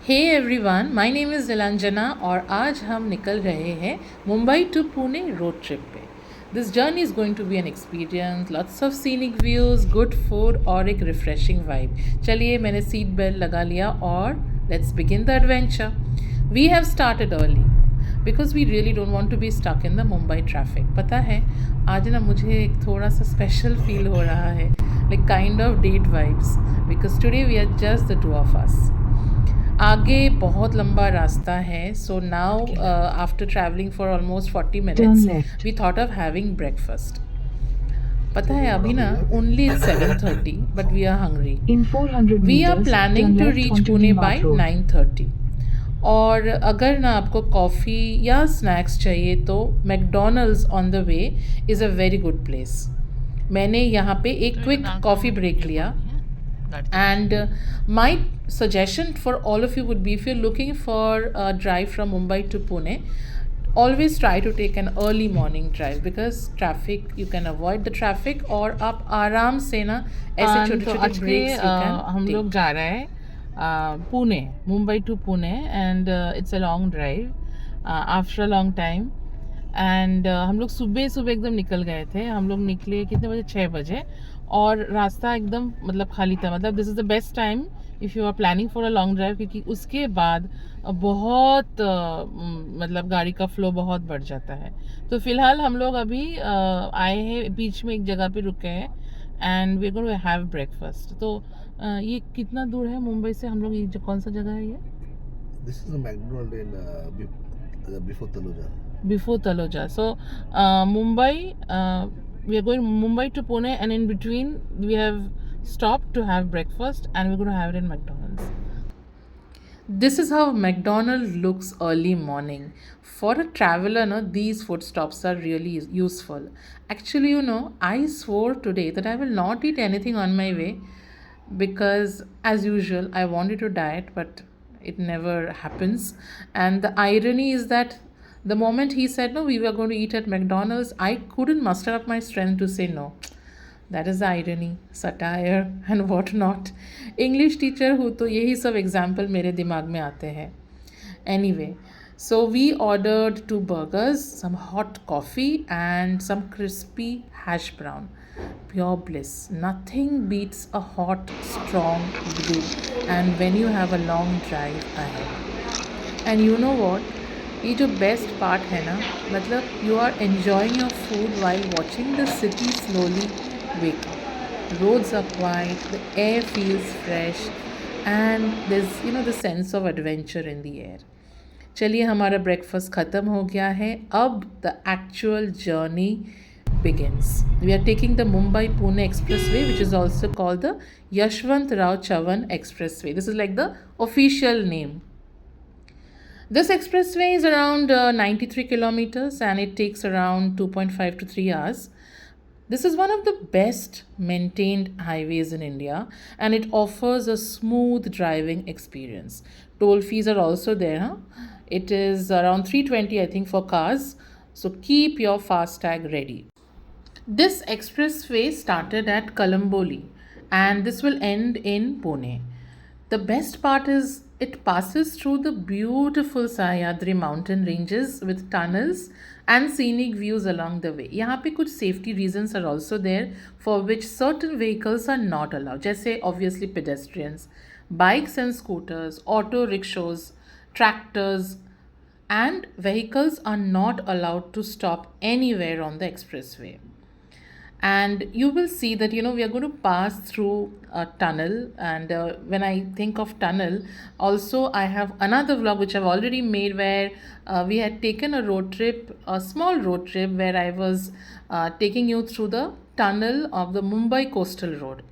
Hey everyone, my name is Neelanjana और आज हम निकल रहे हैं Mumbai to Pune road trip पे। This journey is going to be an experience, lots of scenic views, good food और एक रिफ्रेशिंग वाइब। चलिए, मैंने सीट बेल्ट लगा लिया और let's begin the adventure. We have started early because we really don't want to be stuck in the Mumbai traffic. पता है, आज ना मुझे एक थोड़ा सा स्पेशल फील हो रहा है, like kind of date vibes, because today we are just the two of us. आगे बहुत लंबा रास्ता है, so now after travelling for almost 40 minutes we thought of having breakfast. पता है अभी ना only 7:30 but we are hungry. In 400 we are meters, planning turn to left reach onto Pune DMart by Road. 9:30। और अगर ना आपको कॉफ़ी या snacks चाहिए तो McDonald's on the way is a very good place. मैंने यहाँ पे एक क्विक कॉफ़ी ब्रेक लिया। And my suggestion for all of you would be, if you're looking for a drive from Mumbai to Pune, always try to take an early morning drive because traffic, you can avoid the traffic और आप आराम से ना ऐसे छोटे तो छोटे आज के ब्रेक्स you can हम take. लोग जा रहे हैं Pune, Mumbai to Pune and it's a long drive after a long time. And हम लोग सुबह सुबह एकदम निकल गए थे। हम लोग निकले कितने बजे? 6 बजे। और रास्ता एकदम मतलब खाली था। मतलब this is the best time if you are planning for a long drive, क्योंकि उसके बाद बहुत मतलब गाड़ी का फ्लो बहुत बढ़ जाता है। तो फिलहाल हम लोग अभी आए हैं, बीच में एक जगह पे रुके हैं and we going to have breakfast. तो ये कितना दूर है मुंबई से? हम लोग ये कौन सा जगह है ये? This is a McDonald in before Taloja. Before Taloja. So Mumbai, we are going Mumbai to Pune, and in between we have stopped to have breakfast, and we're going to have it in McDonald's. This is how McDonald's looks early morning. For a traveler, no, these food stops are really useful. Actually, I swore today that I will not eat anything on my way because, as usual, I wanted to diet, but it never happens. And the irony is that the moment he said, no, we were going to eat at McDonald's, I couldn't muster up my strength to say no. That is irony, satire and what not. English teacher हूँ तो यही सब example मेरे दिमाग में आते हैं। Anyway, so we ordered 2 burgers, some hot coffee and some crispy hash brown. Pure bliss. Nothing beats a hot, strong brew and when you have a long drive ahead. And you know what? ये जो best part है ना, मतलब you are enjoying your food while watching the city slowly wake up. Roads are quiet, the air feels fresh, and there's the sense of adventure in the air. चलिए, हमारा breakfast ख़त्म हो गया है। अब the actual journey begins. We are taking the Mumbai-Pune Expressway, which is also called the Yashwantrao Chavan Expressway. This is like the official name. This expressway is around 93 kilometers and it takes around 2.5 to 3 hours. This is one of the best maintained highways in India and it offers a smooth driving experience. Toll fees are also there. It is around 320 I think for cars. So keep your FASTag ready. This expressway started at Kalamboli and this will end in Pune. The best part is it passes through the beautiful Sahyadri mountain ranges with tunnels and scenic views along the way. यहाँ पे कुछ safety reasons are also there for which certain vehicles are not allowed. जैसे obviously pedestrians, bikes and scooters, auto rickshaws, tractors, and vehicles are not allowed to stop anywhere on the expressway. And you will see that we are going to pass through a tunnel, and when I think of tunnel, also I have another vlog which I've already made where we had taken a road trip, a small road trip, where I was taking you through the tunnel of the Mumbai coastal road.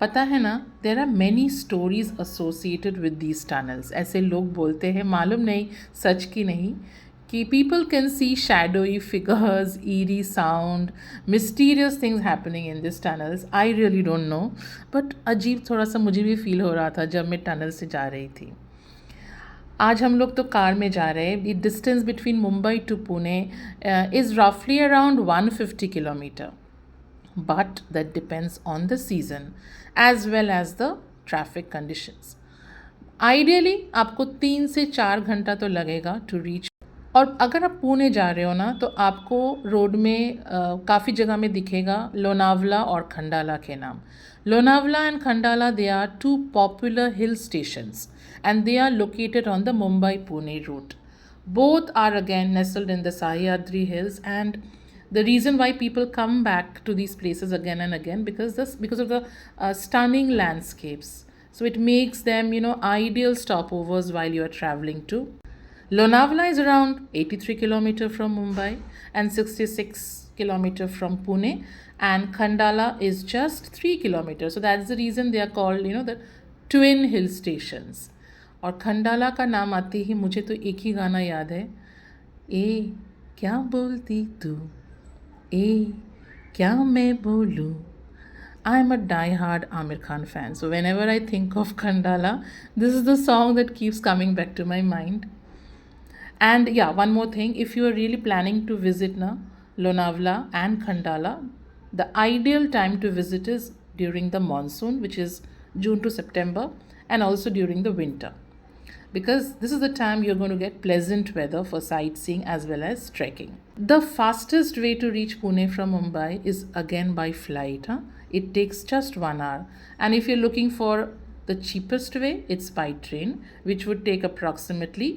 पता है ना, there are many stories associated with these tunnels. ऐसे लोग बोलते हैं, मालूम नहीं सच की नहीं, कि people can see shadowy figures, eerie sound, mysterious things happening in these tunnels. I really don't know, but अजीब थोड़ा सा मुझे भी फील हो रहा था जब मैं टनल से जा रही थी। आज हम लोग तो कार में जा रहे हैं। The distance between Mumbai to Pune is रफली around 150 kilometre, but that depends on the season as well as the traffic conditions. Ideally आपको 3 से 4 घंटा तो लगेगा टू रीच। और अगर आप पुणे जा रहे हो ना तो आपको रोड में काफ़ी जगह में दिखेगा लोनावला और खंडाला के नाम। Lonavala and Khandala, they are two popular hill stations and they are located on the Mumbai-Pune route. Both are again nestled in the Sahyadri Hills, and the reason why people come back to these places again and again because of the stunning landscapes. So it makes them, ideal stopovers while you are traveling too. Lonavala is around 83 km from Mumbai and 66 km from Pune, and Khandala is just 3 kilometers. So that's the reason they are called, the twin hill stations. और खंडाला का नाम आते ही मुझे तो एक ही गाना याद है, ए क्या बोलती तू, ए क्या मैं बोलूँ। I am a die-hard Amir Khan fan, so whenever I think of Khandala, this is the song that keeps coming back to my mind. And yeah, one more thing, if you are really planning to visit Lonavala and Khandala, the ideal time to visit is during the monsoon, which is June to September, and also during the winter, because this is the time you're going to get pleasant weather for sightseeing as well as trekking. The fastest way to reach Pune from Mumbai is again by flight. It takes just 1 hour. And if you're looking for the cheapest way, it's by train, which would take approximately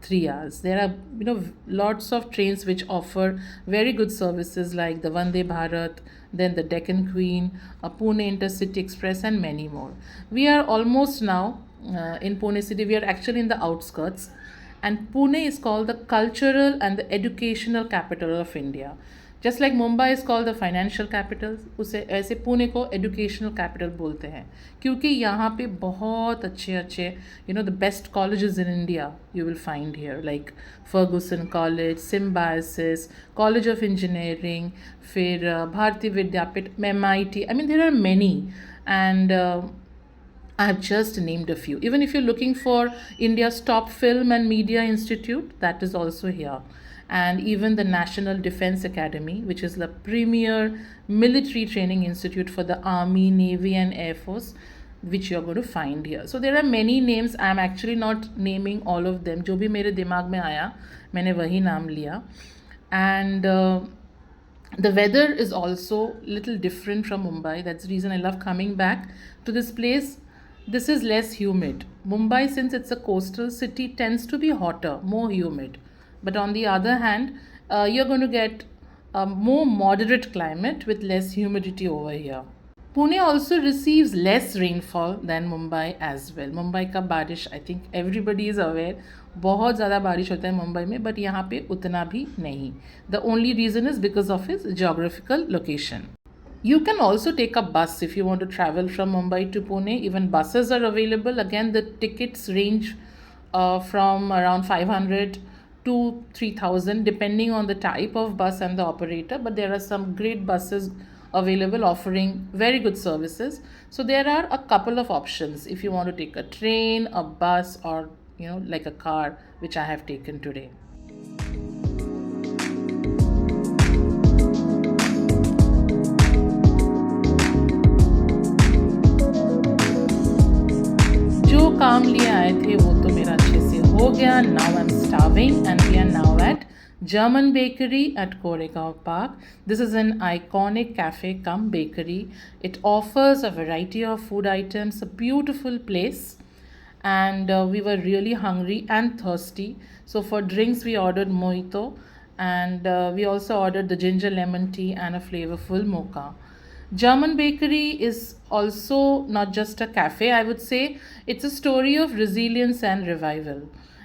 3 hours. There are lots of trains which offer very good services like the Vande Bharat, then the Deccan Queen, Pune Intercity Express, and many more. We are almost now in Pune city. We are actually in the outskirts, and Pune is called the cultural and the educational capital of India. Just like Mumbai is called the financial capital, उसे ऐसे पुणे को educational capital बोलते हैं, क्योंकि यहाँ पे बहुत अच्छे the best colleges in India you will find here, like Ferguson College, Symbiosis, College of Engineering, फिर भारतीय विद्यापीठ, MIT. I mean, there are many, and I have just named a few. Even if you're looking for India's top film and media institute, that is also here. And even the National Defense Academy, which is the premier military training institute for the Army, Navy, and Air Force, which you're going to find here. So there are many names. I'm actually not naming all of them. जो भी मेरे दिमाग में आया, मैंने वही नाम लिया. And the weather is also little different from Mumbai. That's the reason I love coming back to this place. This is less humid. Mumbai, since it's a coastal city, tends to be hotter, more humid. But on the other hand, you're going to get a more moderate climate with less humidity over here. Pune also receives less rainfall than Mumbai as well. Mumbai का बारिश, I think everybody is aware, बहुत ज़्यादा बारिश होता है मुंबई में, but यहाँ पे उतना भी नहीं. The only reason is because of its geographical location. You can also take a bus if you want to travel from Mumbai to Pune. Even buses are available. Again, the tickets range from around 500 to 3000 depending on the type of bus and the operator. But there are some great buses available offering very good services. So there are a couple of options if you want to take a train, a bus, or like a car, which I have taken today. जो काम लिए आए थे वो तो मेरा अच्छे से हो गया. Now I'm starving, and we are now at German Bakery at Koregaon Park. This is an iconic cafe cum bakery. It offers a variety of food items, a beautiful place, and we were really hungry and thirsty. So for drinks we ordered mojito, and we also ordered the ginger lemon tea and a flavorful mocha. German Bakery is also not just a cafe, I would say. It's a story of resilience and revival.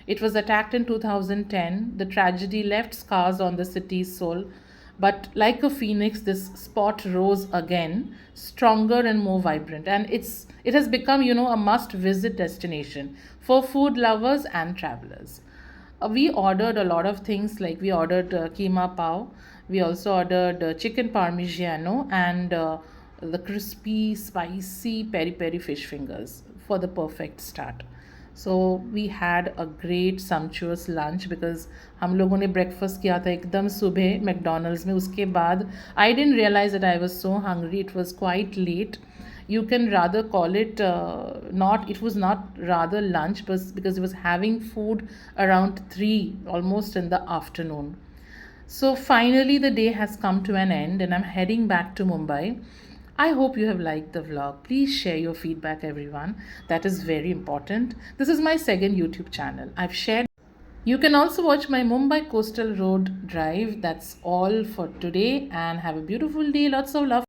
It was attacked in 2010. The tragedy left scars on the city's soul. But like a phoenix, this spot rose again, stronger and more vibrant. And it has become, a must-visit destination for food lovers and travelers. We ordered a lot of things, like we ordered keema pao. We also ordered chicken parmigiano and the crispy, spicy peri-peri fish fingers for the perfect start. So we had a great sumptuous lunch because हम लोगों ने breakfast किया था एकदम सुबह McDonald's में. उसके बाद I didn't realize that I was so hungry. It was quite late. You can rather call it not, it was not rather lunch, but because it was having food around 3, almost in the afternoon. So finally, the day has come to an end, and I'm heading back to Mumbai. I hope you have liked the vlog. Please share your feedback, everyone. That is very important. This is my second YouTube channel. I've shared. You can also watch my Mumbai Coastal Road Drive. That's all for today, and have a beautiful day. Lots of love.